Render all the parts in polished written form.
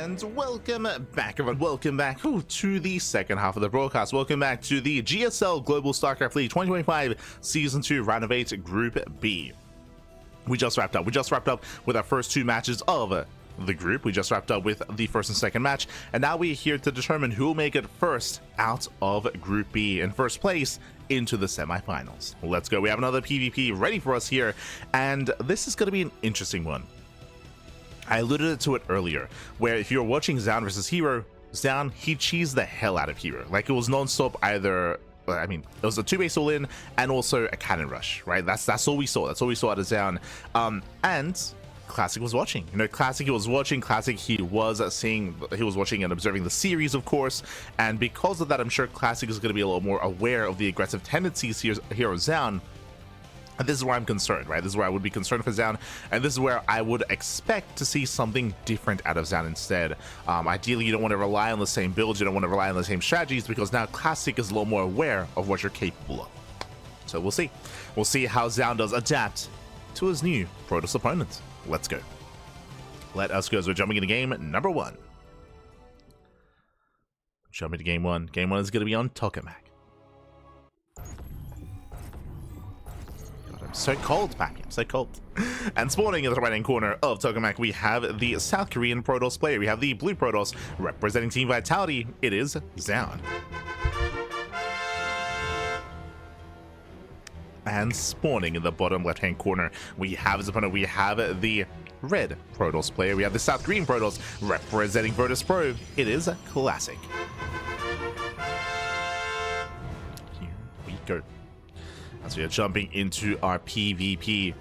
And welcome back, everyone. Welcome back to the second half of the broadcast. Welcome back to the GSL Global StarCraft League 2025 Season 2 Round of 8 Group B. We just wrapped up. We just wrapped up with our first two matches of the group. We just wrapped up with the first and second match, and now we're here to determine who will make it first out of Group B in first place into the semifinals. Let's go. We have another PvP ready for us here, and this is going to be an interesting one. I alluded to it earlier, where if you're watching Zoun versus Hero, Zoun, he cheesed the hell out of Hero. Like, it was non-stop either. I mean, it was a 2-base all-in and also a cannon rush, right? That's all we saw. That's all we saw out of Zoun. And Classic was watching. You know, Classic, he was watching. Classic, he was watching and observing the series, of course. And because of that, I'm sure Classic is going to be a little more aware of the aggressive tendencies here of Zoun. And this is where I'm concerned, right? This is where I would be concerned for Zoun, and this is where I would expect to see something different out of Zoun instead. Ideally, you don't want to rely on the same builds, you don't want to rely on the same strategies, because now Classic is a little more aware of what you're capable of. So we'll see. We'll see how Zoun does adapt to his new Protoss opponent. Let's go. Let us go as we're jumping into game number 1. Jumping to game 1. Game 1 is going to be on Tokamak. So cold, Pappy. I'm so cold. And spawning in the right-hand corner of Tokamak, we have the South Korean Protoss player. We have the blue Protoss representing Team Vitality. It is Zoun. And spawning in the bottom left-hand corner, we have his opponent. We have the red Protoss player. We have the South Korean Protoss representing Virtus Pro. It is Classic. Here we go. As we are jumping into our PvP,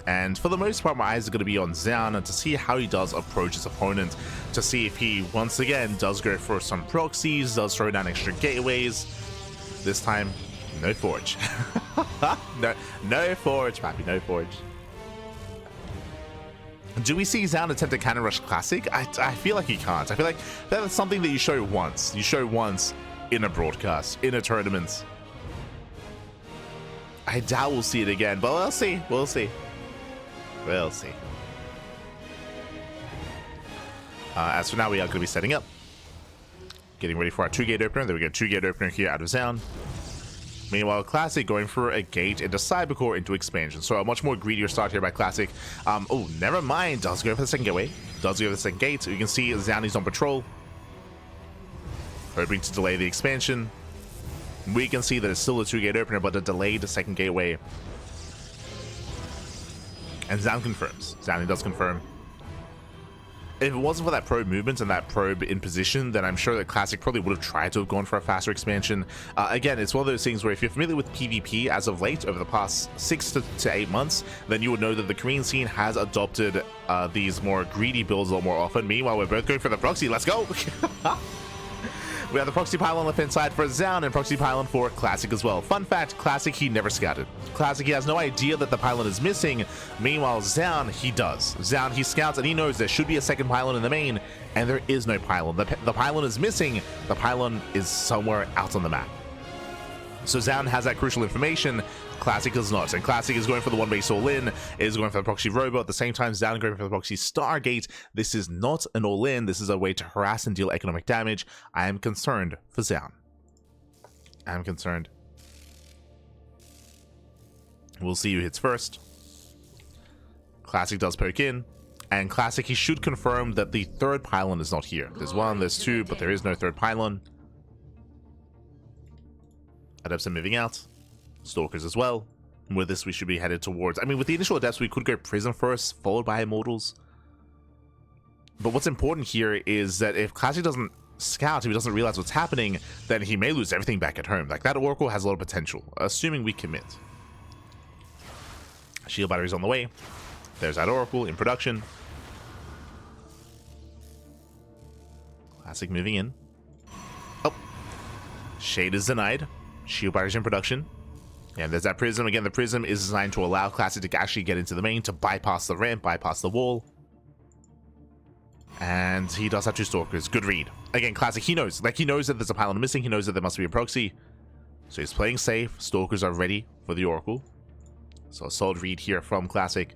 and for the most part my eyes are going to be on Zoun to see how he does approach his opponent, to see if he once again does go for some proxies, does throw down extra gateways. This time, no forge. no forge, Pappy, no forge. Do we see Zoun attempt a cannon rush Classic? I feel like he can't. I feel like that's something that you show once. You show once in a broadcast, in a tournament. I doubt we'll see it again, but we'll see. We'll see. We'll see. As for now, we are going to be setting up. Getting ready for our 2-gate opener. There we go, 2-gate opener here out of Zoun. Meanwhile, Classic going for a gate into Cybercore into expansion. So a much more greedier start here by Classic. Oh, never mind. Does go for the second gateway. Does go for the second gate. You can see Zoun is on patrol. Hoping to delay the expansion. We can see that it's still a 2-gate opener, but a delayed second gateway. And Zoun confirms. Zoun does confirm. If it wasn't for that probe movement and that probe in position, then I'm sure that Classic probably would have tried to have gone for a faster expansion. Again, it's one of those things where if you're familiar with PvP as of late, over the past 6 to 8 months, then you would know that the Korean scene has adopted these more greedy builds a lot more often. Meanwhile, we're both going for the proxy. Let's go! We have the proxy pylon on the pin side for Zoun and proxy pylon for Classic as well. Fun fact, Classic, he never scouted. Classic, he has no idea that the pylon is missing. Meanwhile, Zoun, he does. Zoun, he scouts and he knows there should be a second pylon in the main, and there is no pylon. The pylon is missing. The pylon is somewhere out on the map. So Zoun has that crucial information. Classic does not, and Classic is going for the 1-base all-in, is going for the proxy robot. At the same time, Zoun going for the proxy Stargate. This is not an all-in. This is a way to harass and deal economic damage. I am concerned for Zoun. I'm concerned. We'll see who hits first. Classic does poke in, and Classic, he should confirm that the third pylon is not here. There's one, there's two, but there is no third pylon. Adepts are moving out. Stalkers as well. With this, we should be headed towards... I mean, with the initial Adepts, we could go Prism first, followed by Immortals. But what's important here is that if Classic doesn't scout, if he doesn't realize what's happening, then he may lose everything back at home. Like, that Oracle has a lot of potential, assuming we commit. Shield batteries on the way. There's that Oracle in production. Classic moving in. Oh. Shade is denied. Shield batteries in production. And there's that Prism. Again, the Prism is designed to allow Classic to actually get into the main, to bypass the ramp, bypass the wall. And he does have 2 Stalkers. Good read. Again, Classic, he knows. Like, he knows that there's a pylon missing. He knows that there must be a proxy. So he's playing safe. Stalkers are ready for the Oracle. So a solid read here from Classic.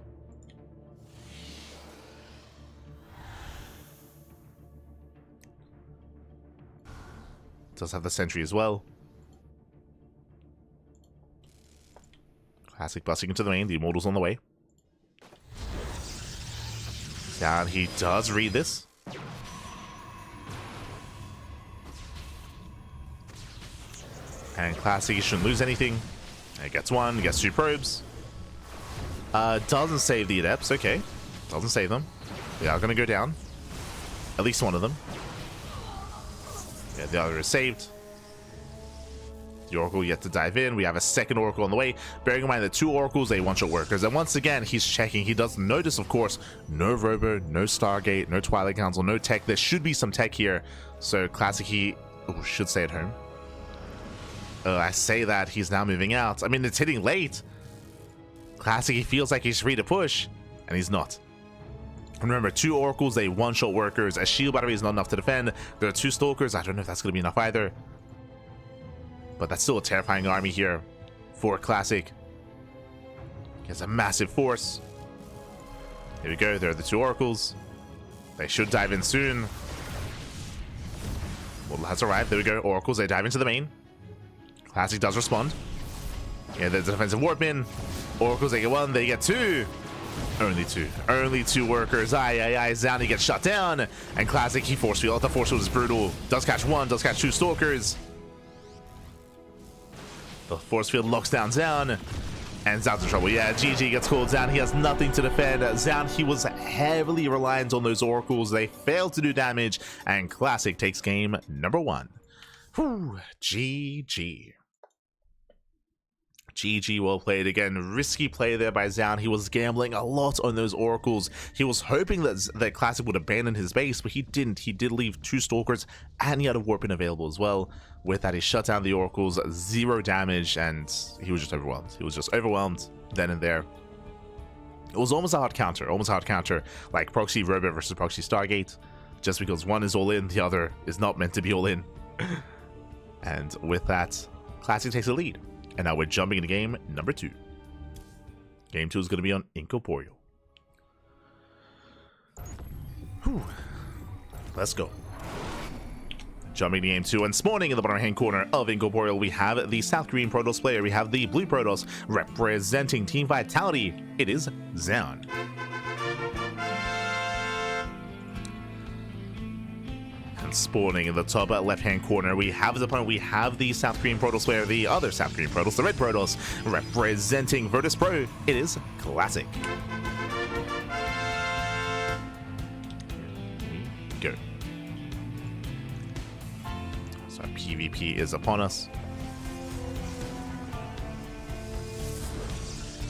Does have the sentry as well. Classic busting into the main. The Immortal's on the way. Down, he does read this. And Classic, he shouldn't lose anything. He gets one, he gets 2 probes. Doesn't save the Adepts, okay. Doesn't save them. They are going to go down. At least one of them. Yeah, the other is saved. The Oracle yet to dive in. We have a second Oracle on the way. Bearing in mind that 2 Oracles, they one-shot workers. And once again, he's checking. He does notice, of course, no Robo, no Stargate, no Twilight Council, no tech. There should be some tech here. So Classic, he should stay at home. I say that, he's now moving out. I mean, it's hitting late. Classic, he feels like he's free to push, and he's not. Remember, 2 Oracles, they one-shot workers. A shield battery is not enough to defend. There are 2 Stalkers. I don't know if that's going to be enough either. But that's still a terrifying army here for Classic. He has a massive force. Here we go. There are the 2 Oracles. They should dive in soon. Mortal has arrived. There we go. Oracles, they dive into the main. Classic does respond. Yeah, there's a defensive warp in. Oracles, they get 1, they get 2. Only 2. Only 2 workers. Zoun, he gets shut down. And Classic, he force field. The force field is brutal. Does catch 1, does catch 2 Stalkers. The force field locks down Zoun. And Zoun's in trouble. Yeah, GG gets called down. He has nothing to defend. Zoun, he was heavily reliant on those Oracles. They failed to do damage. And Classic takes game number 1. Whew, GG. GG, well played again. Risky play there by Zoun. He was gambling a lot on those Oracles. He was hoping that Classic would abandon his base, but he didn't. He did leave 2 Stalkers, and he had a Warpin available as well. With that, he shut down the Oracles, 0 damage, and he was just overwhelmed. He was just overwhelmed then and there. It was almost a hard counter, like Proxy Robo versus Proxy Stargate, just because one is all in, the other is not meant to be all in. And with that, Classic takes the lead. And now we're jumping into game number 2. Game 2 is going to be on Incorporeal. Whew. Let's go. Jumping to game 2 and spawning in the bottom right hand corner of Incorporeal, we have the South Korean Protoss player. We have the Blue Protoss representing Team Vitality. It is Zoun. Spawning in the top left-hand corner, we have the opponent. We have the South Korean Protoss player, the other South Korean Protoss, the Red Protoss, representing Virtus Pro. It is Classic. Here we go. So PvP is upon us.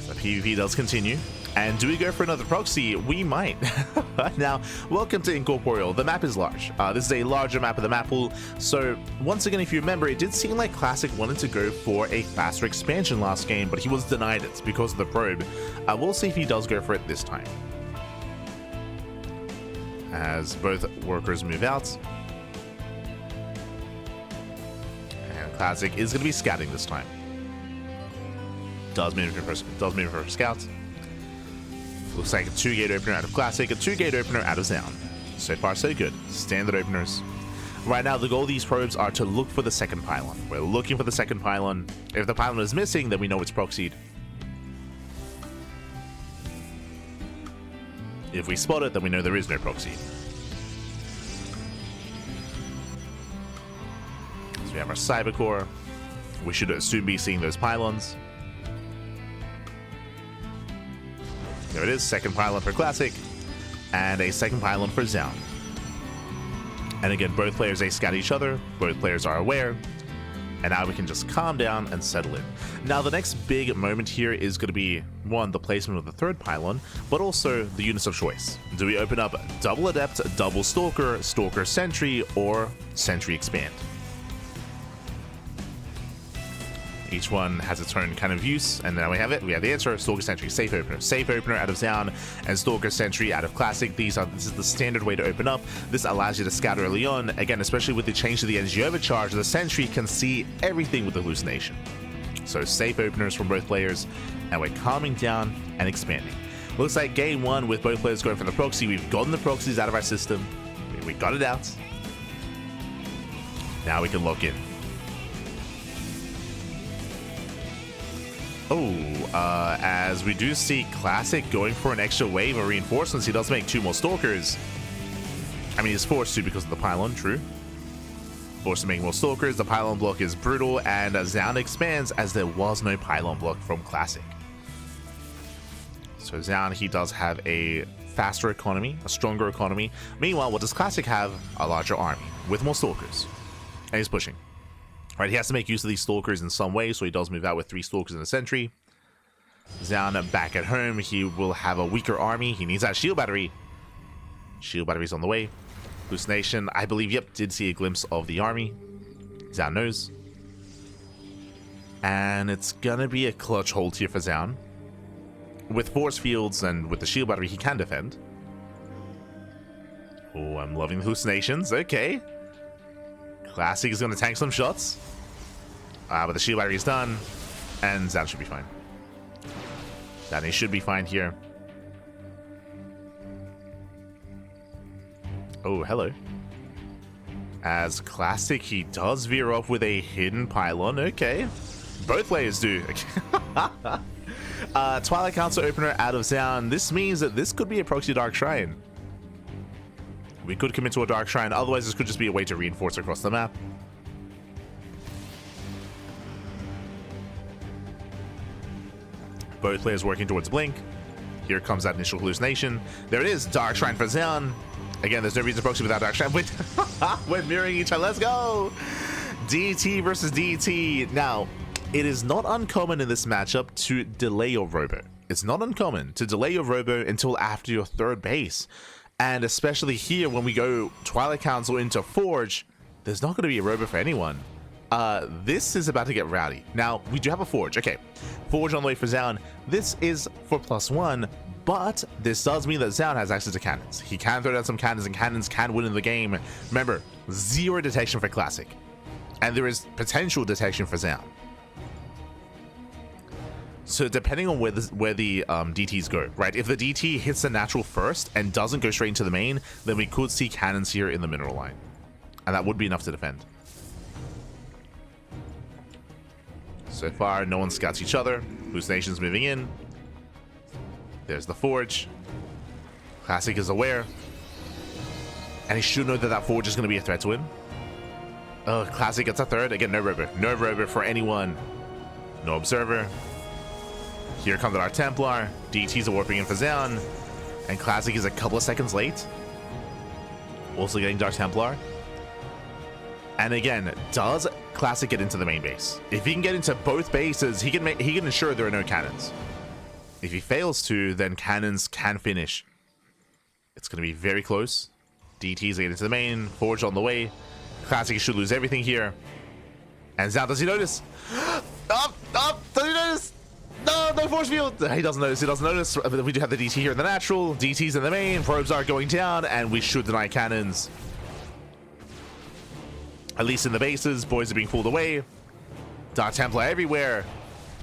So PvP does continue. And do we go for another proxy? We might. Now, welcome to Incorporeal. The map is large. This is a larger map of the map pool. So, once again, if you remember, it did seem like Classic wanted to go for a faster expansion last game, but he was denied it because of the probe. We'll see if he does go for it this time. As both workers move out. And Classic is going to be scouting this time. Does move for scouts. Looks like a 2-gate opener out of Classic, a 2-gate opener out of Zoun. So far, so good. Standard openers. Right now, the goal of these probes are to look for the second pylon. We're looking for the second pylon. If the pylon is missing, then we know it's proxied. If we spot it, then we know there is no proxy. So we have our Cyber Core. We should soon be seeing those pylons. There it is, second pylon for Classic, and a second pylon for Zoun. And again, both players, they scout each other, both players are aware, and now we can just calm down and settle in. Now, the next big moment here is going to be, one, the placement of the third pylon, but also the units of choice. Do we open up double Adept, double Stalker, Stalker Sentry, or Sentry Expand? Each one has its own kind of use, and now we have it. We have the answer: Stalker Sentry, safe opener out of Zoun, and Stalker Sentry out of Classic. This is the standard way to open up. This allows you to scout early on. Again, especially with the change to the energy overcharge, the Sentry can see everything with hallucination. So safe openers from both players, and we're calming down and expanding. Looks like game 1 with both players going for the proxy. We've gotten the proxies out of our system. We got it out. Now we can lock in. As we do see Classic going for an extra wave of reinforcements, he does make 2 more Stalkers. I mean, he's forced to because of the pylon, true. Forced to make more Stalkers. The pylon block is brutal, and Zoun expands as there was no pylon block from Classic. So Zoun, he does have a faster economy, a stronger economy. Meanwhile, what does Classic have? A larger army with more Stalkers. And he's pushing. Right, he has to make use of these Stalkers in some way, so he does move out with 3 Stalkers and a Sentry. Zoun back at home, he will have a weaker army. He needs that shield battery. Shield battery's on the way. Hallucination, I believe, yep, did see a glimpse of the army. Zoun knows. And it's gonna be a clutch hold here for Zoun. With force fields and with the shield battery, he can defend. Oh, I'm loving the hallucinations. Okay. Classic is going to tank some shots. But the shield battery is done. And Zoun should be fine. Zoun should be fine here. Oh, hello. As Classic, he does veer off with a hidden pylon. Okay. Both players do. Twilight Council opener out of Zoun. This means that this could be a proxy Dark Shrine. We could commit to a Dark Shrine, otherwise this could just be a way to reinforce across the map. Both players working towards Blink. Here comes that initial hallucination. There it is, Dark Shrine for Zoun. Again, there's no reason to proxy without Dark Shrine. We're mirroring each other, let's go! DT versus DT. Now, it is not uncommon in this matchup to delay your robo. It's not uncommon to delay your robo until after your 3rd base. And especially here, when we go Twilight Council into Forge, there's not going to be a robo for anyone. This is about to get rowdy. Now, we do have a Forge. Okay, Forge on the way for Zoun. This is for +1, but this does mean that Zoun has access to cannons. He can throw down some cannons, and cannons can win in the game. Remember, 0 detection for Classic. And there is potential detection for Zoun. So depending on where the DTs go, right? If the DT hits the natural first and doesn't go straight into the main, then we could see cannons here in the mineral line. And that would be enough to defend. So far, no one scouts each other. Hallucination's moving in. There's the Forge. Classic is aware. And he should know that that Forge is going to be a threat to him. Classic gets a 3rd. Again, no robo. No robo for anyone. No Observer. Here comes the Dark Templar. DTs are warping in for Zoun. And Classic is a couple of seconds late. Also getting Dark Templar. And again, does Classic get into the main base? If he can get into both bases, he can ensure there are no cannons. If he fails to, then cannons can finish. It's going to be very close. DTs are getting into the main. Forge on the way. Classic should lose everything here. And Zoun, does he notice? Up! Does he notice? No, no force field. He doesn't notice. He doesn't notice. We do have the DT here in the natural. DT's in the main. Probes are going down, and we should deny cannons. At least in the bases, boys are being pulled away. Dark Templar everywhere.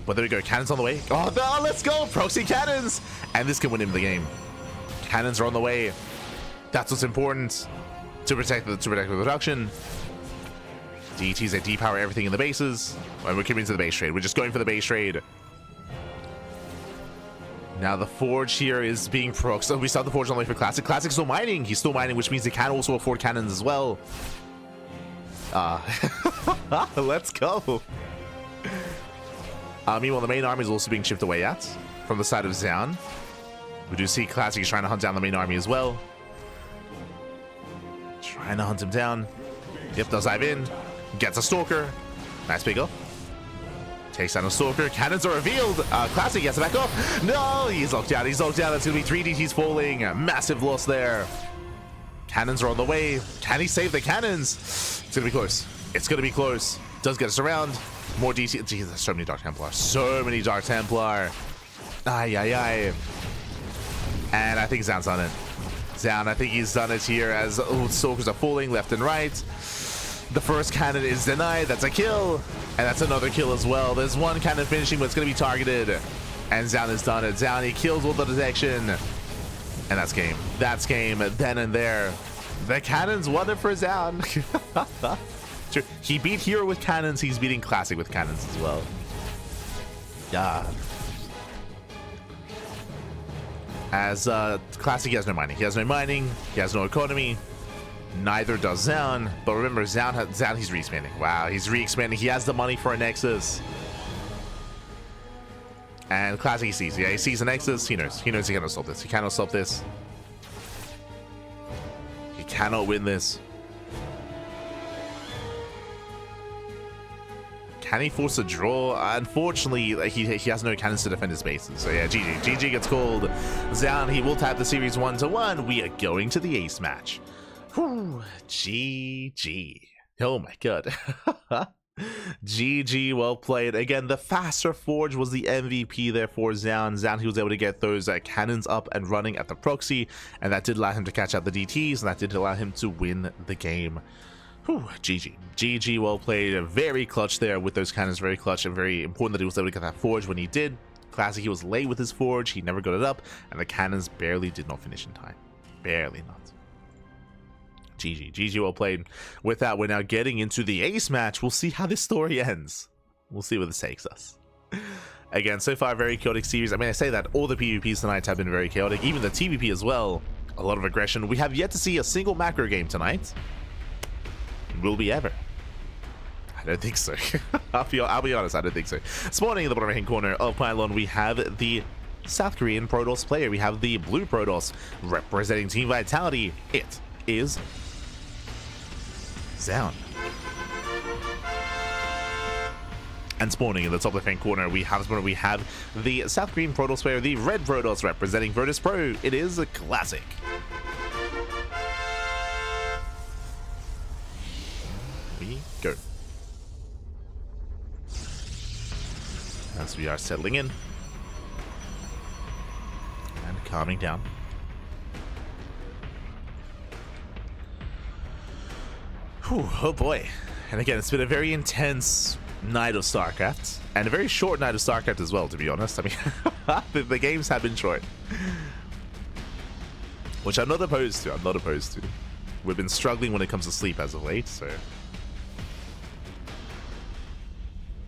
But there we go. Cannons on the way. Oh no! Let's go. Proxy cannons, and this can win him the game. Cannons are on the way. That's what's important to protect the production. DTs they depower everything in the bases, and we're coming to the base trade. We're just going for the base trade. Now the Forge here is being proc. So we saw the Forge on the way for Classic. Classic's still mining. He's still mining, which means he can also afford cannons as well. Let's go. Meanwhile, the main army is also being chipped away at from the side of Zoun. We do see Classic is trying to hunt down the main army as well. Trying to hunt him down. Yep, does dive in. Gets a Stalker. Nice pick up. Takes down a Stalker. Cannons are revealed. Classic gets it back up. No, he's locked down. He's locked down. That's going to be 3 DTs falling. Massive loss there. Cannons are on the way. Can he save the cannons? It's going to be close. It's going to be close. Does get us around. More DT. Jeez, there's so many Dark Templar. So many Dark Templar. Ay, ay, ay. And I think Zoun's done it. Zoun, I think he's done it here as Stalkers are falling left and right. The first cannon is denied. That's a kill. And that's another kill as well. There's one cannon finishing, but it's going to be targeted. And Zoun has done it. Zoun, he kills with the detection. And that's game. That's game then and there. The cannons won it for Zoun. He beat Hero with cannons. He's beating Classic with cannons as well. God. As Classic, he has no mining. He has no mining. He has no economy. Neither does Zoun. But remember, Zoun, he's re-expanding. Wow, he's re-expanding. He has the money for a Nexus. And Classic, he sees. Yeah, he sees a Nexus. He knows. He knows he cannot stop this. He cannot stop this. He cannot win this. Can he force a draw? Unfortunately, like, he has no cannons to defend his bases. So yeah, GG. GG gets called. Zoun, he will tap the series 1-1. We are going to the ace match. Whew. GG. Oh my god. GG, well played. Again, the faster forge was the MVP there for Zoun. Zoun, he was able to get those cannons up and running at the proxy, and that did allow him to catch out the DTs, and that did allow him to win the game. Whew, GG. GG, well played. Very clutch there with those cannons. Very clutch and very important that he was able to get that forge when he did. Classic, he was late with his forge. He never got it up, and the cannons barely did not finish in time. Barely not. GG. GG, well played. With that, we're now getting into the ace match. We'll see how this story ends. We'll see where this takes us. Again, so far, very chaotic series. I mean, I say that all the PvPs tonight have been very chaotic. Even the TvP as well. A lot of aggression. We have yet to see a single macro game tonight. Will we ever? I don't think so. I'll be honest, I don't think so. Spawning in the bottom right hand corner of Pylon, we have the South Korean Protoss player. We have the blue Protoss representing Team Vitality. It is Zoun. And spawning in the top left hand corner, we have the South Korean Protoss player, the red Protoss representing Virtus Pro. It is a Classic. We go. As we are settling in and calming down. Whew, oh boy. And again, it's been a very intense night of StarCraft, and a very short night of StarCraft as well, to be honest. I mean, the games have been short, which I'm not opposed to. I'm not opposed to. We've been struggling when it comes to sleep as of late, so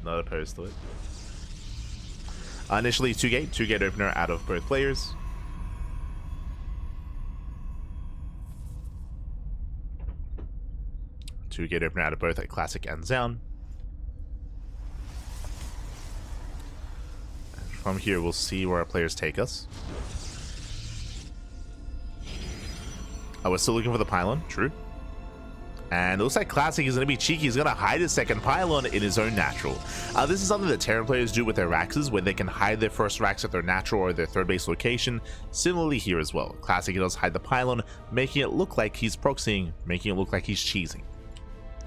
not opposed to it. Initially, two gate opener out of both players. Two gate opener out of both Classic and Zoun. And from here, we'll see where our players take us. Oh, we're still looking for the pylon. True. And it looks like Classic is going to be cheeky. He's going to hide his second pylon in his own natural. This is something that Terran players do with their Raxes, where they can hide their first Rax at their natural or their third base location. Similarly here as well. Classic does hide the pylon, making it look like he's proxying, making it look like he's cheesing.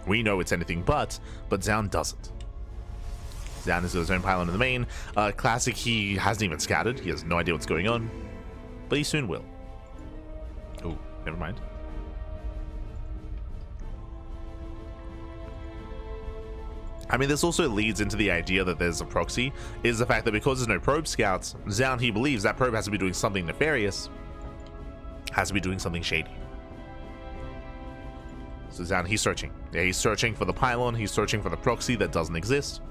We know it's anything but Zoun doesn't. Zoun is his own pylon in the main. Classic, he hasn't even scattered. He has no idea what's going on, but he soon will. Oh, never mind. I mean, this also leads into the idea that there's a proxy, is the fact that because there's no probe scouts, Zoun, he believes that probe has to be doing something nefarious, has to be doing something shady. So Zoun, he's searching. Yeah, he's searching for the pylon, he's searching for the proxy that doesn't exist.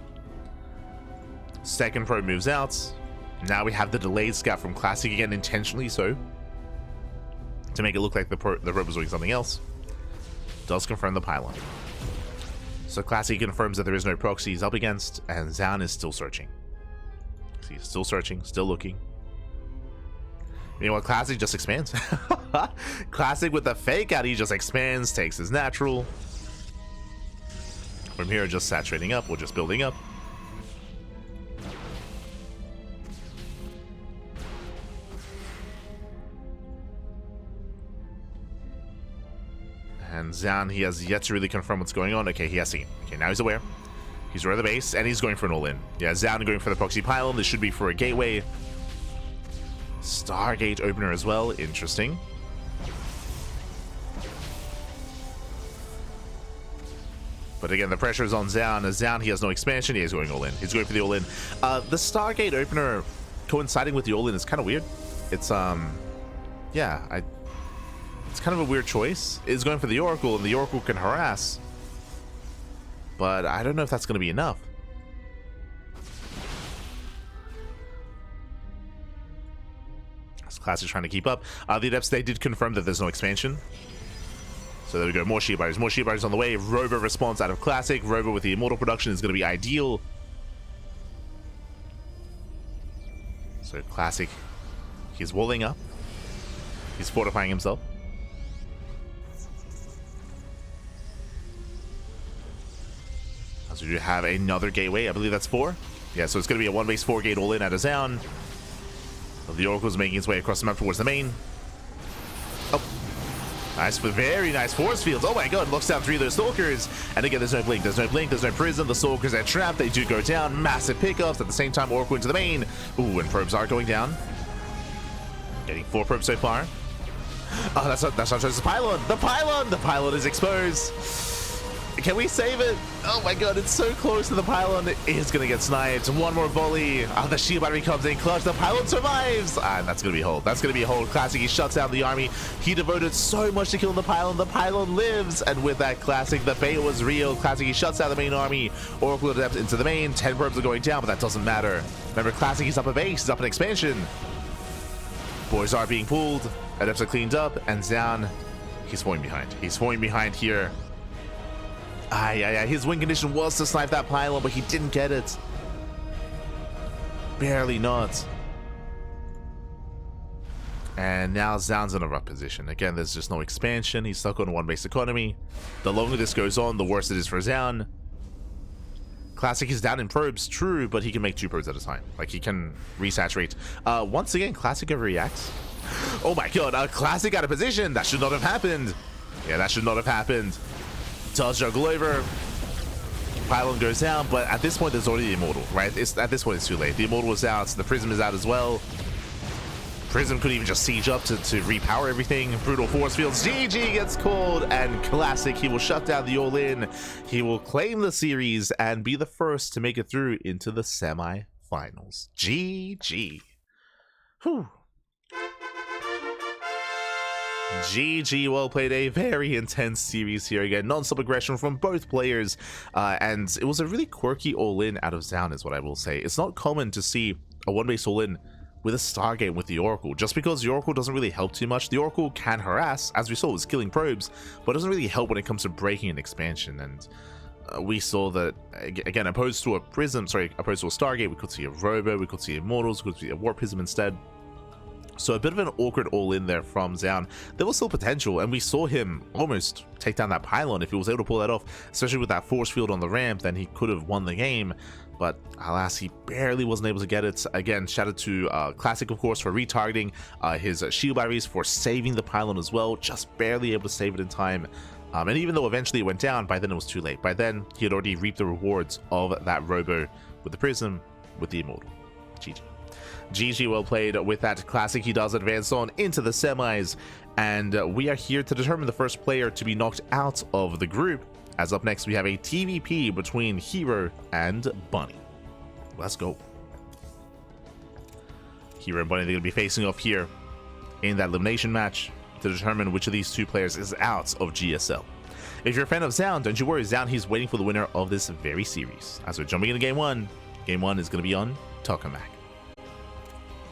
Second probe moves out. Now we have the delayed scout from Classic again, intentionally so, to make it look like the probe was doing something else. Does confirm the pylon. So Classic confirms that there is no proxy he's up against, and Zoun is still searching. So he's still searching, still looking. You know what? Classic just expands. Classic with the fake out, he just expands, takes his natural. From here, just saturating up, or just building up. And Zoun, he has yet to really confirm what's going on. Okay, he has seen. Okay, now he's aware. He's aware of the base, and he's going for an all-in. Yeah, Zoun going for the proxy pylon. This should be for a gateway. Stargate opener as well. Interesting. But again, the pressure is on Zoun. As Zoun, he has no expansion. He is going all-in. He's going for the all-in. The Stargate opener coinciding with the all-in is kind of weird. It's, yeah, it's kind of a weird choice. It's going for the Oracle, and the Oracle can harass. But I don't know if that's going to be enough. Classic trying to keep up. The Adepts, they did confirm that there's no expansion. So there we go, more Shield Barriers on the way. Robo response out of Classic. Robo with the Immortal production is going to be ideal. So Classic, he's walling up. He's fortifying himself. So we do have another gateway. I believe that's 4. Yeah, so it's going to be a 1-base 4-gate all-in at a Zoun. So the Oracle's making its way across the map towards the main. Oh. Nice, very nice force fields. Oh my god, locks down 3 of those Stalkers. And again, there's no blink, there's no blink, there's no prism. The Stalkers are trapped, they do go down. Massive pickups. At the same time, Oracle into the main. Ooh, and probes are going down. Getting 4 probes so far. Oh, that's not just the pylon. The pylon is exposed. Can we save it? Oh my god, it's so close to the pylon. It is going to get sniped. One more volley. Oh, the shield battery comes in clutch. The pylon survives. And that's going to be a hold. That's going to be a hold. Classic, he shuts down the army. He devoted so much to killing the pylon. The pylon lives. And with that, Classic, the bait was real. Classic, he shuts down the main army. Oracle Adept into the main. 10 probes are going down, but that doesn't matter. Remember, Classic, he's up a base. He's up an expansion. Boys are being pulled. Adepts are cleaned up. And Zoun, he's falling behind. He's falling behind here. His win condition was to snipe that pylon, but he didn't get it. Barely not. And now Zoun's in a rough position. Again, there's just no expansion. He's stuck on a 1-base economy. The longer this goes on, the worse it is for Zoun. Classic is down in probes, true, but he can make 2 probes at a time. Like, he can resaturate. Once again, Classic overreacts. Oh my god, Classic out of position. That should not have happened. Yeah, that should not have happened. Does juggle over. Pylon goes down, but at this point, there's already the Immortal, right? At this point, it's too late. The Immortal is out. The Prism is out as well. Prism could even just siege up to repower everything. Brutal force fields. GG gets called, and Classic, he will shut down the all-in. He will claim the series and be the first to make it through into the semi-finals. GG. Whew. GG, well played. A very intense series here. Again, non-stop aggression from both players, and it was a really quirky all-in out of Zoun is what I will say. It's not common to see a 1-base all-in with a Stargate with the Oracle. Just because the Oracle doesn't really help too much, the Oracle can harass, as we saw, was killing probes, but doesn't really help when it comes to breaking an expansion. And we saw that, again, opposed to a Stargate, we could see a Robo, we could see Immortals, we could see a Warp Prism instead. So a bit of an awkward all-in there from Zoun. There was still potential, and we saw him almost take down that pylon. If he was able to pull that off, especially with that force field on the ramp, then he could have won the game. But alas, he barely wasn't able to get it. Again, shout out to Classic, of course, for retargeting his shield batteries, for saving the pylon as well. Just barely able to save it in time. And even though eventually it went down, by then it was too late. By then, he had already reaped the rewards of that Robo with the Prism, with the Immortal. GG. GG, well played. With that, Classic, he does advance on into the semis, and we are here to determine the first player to be knocked out of the group, as up next we have a TvP between Hero and Bunny. Let's go. Hero and Bunny, they're going to be facing off here in that elimination match to determine which of these 2 players is out of GSL. If you're a fan of Zoun, don't you worry, Zoun, he's waiting for the winner of this very series. As we're jumping into Game 1, Game 1 is going to be on Tokamak.